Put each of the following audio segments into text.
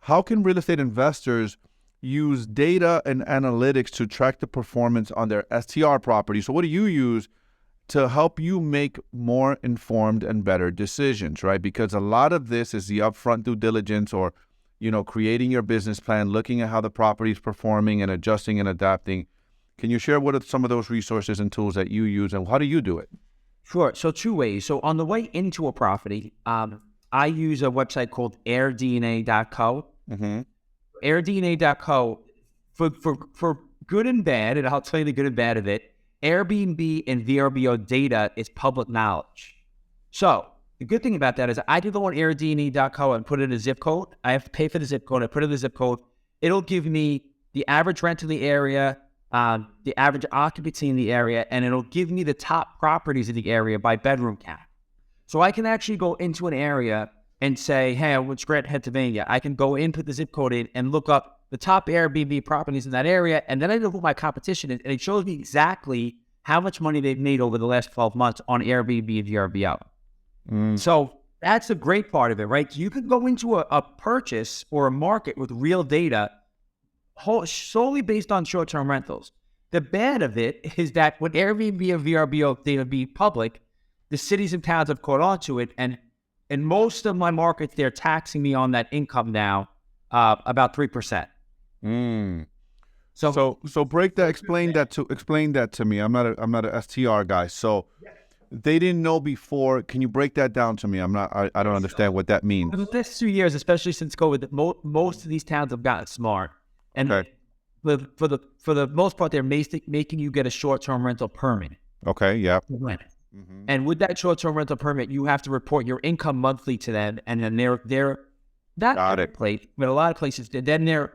how can real estate investors use data and analytics to track the performance on their STR property? So what do you use to help you make more informed and better decisions, right? Because a lot of this is the upfront due diligence, or, creating your business plan, looking at how the property is performing and adjusting and adapting. Can you share what are some of those resources and tools that you use, and how do you do it? Sure. So two ways. So on the way into a property, I use a website called airdna.co. Mm-hmm. airdna.co, for good and bad, and I'll tell you the good and bad of it, Airbnb and VRBO data is public knowledge. So the good thing about that is I can go on airdna.co and put in a zip code. I have to pay for the zip code. I put in the zip code. It'll give me the average rent in the area, the average occupancy in the area, and it'll give me the top properties in the area by bedroom count. So I can actually go into an area and say, hey, I want Grant, Pennsylvania. I can go in, put the zip code in, and look up the top Airbnb properties in that area, and then I know who my competition is, and it shows me exactly how much money they've made over the last 12 months on Airbnb and VRBO. So that's the great part of it, right? You can go into a purchase or a market with real data solely based on short-term rentals. The bad of it is that when Airbnb and VRBO data be public, the cities and towns have caught on to it, and in most of my markets, they're taxing me on that income now about 3%. So break that. Explain that to me. I'm not a STR guy, so they didn't know before. Can you break that down to me? I don't understand what that means. For the last 2 years, especially since COVID, most of these towns have gotten smart, and for the most part, they're making you get a short-term rental permit. Okay, yeah. Mm-hmm. And with that short-term rental permit, you have to report your income monthly to them, and then they're not every place, but a lot of places. Then they're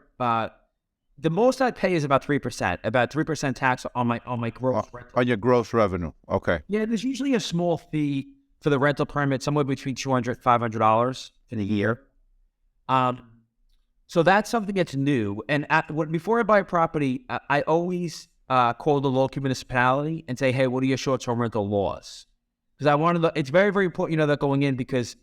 the most I pay is about 3%, about 3% tax on my gross rental. On your gross revenue. Okay. Yeah, there's usually a small fee for the rental permit, somewhere between $200 $500 in a year. So that's something that's new. And before I buy a property, I always call the local municipality and say, hey, what are your short-term rental laws? Because it's very, very important, that going in, because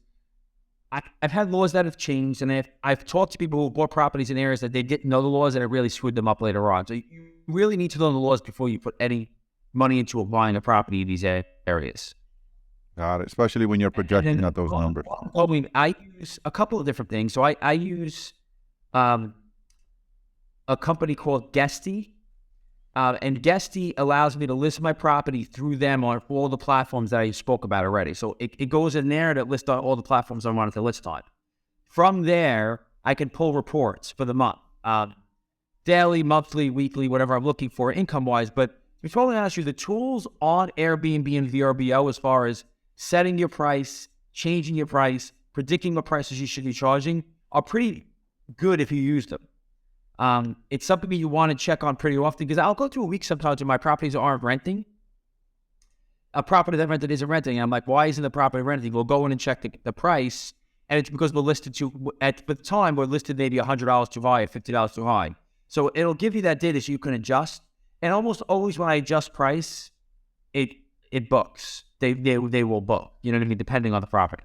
I've had laws that have changed, and I've talked to people who bought properties in areas that they didn't know the laws, and it really screwed them up later on. So you really need to know the laws before you put any money into buying a property in these areas. Got it, especially when you're projecting out those numbers. I mean, I use a couple of different things. So I use a company called Guesty. And Guesty allows me to list my property through them on all the platforms that I spoke about already. So it goes in there to list on all the platforms I wanted to list on. From there, I can pull reports for the month. Daily, monthly, weekly, whatever I'm looking for income-wise. But before I ask you, the tools on Airbnb and VRBO as far as setting your price, changing your price, predicting what prices you should be charging are pretty good if you use them. It's something that you want to check on pretty often, because I'll go through a week sometimes when my properties aren't renting. A property that rented isn't renting. And I'm like, why isn't the property renting? We'll go in and check the price. And it's because we're listed at the time, we're listed maybe $100 too high or $50 too high. So it'll give you that data so you can adjust. And almost always when I adjust price, it books. They will book. You know what I mean? Depending on the property.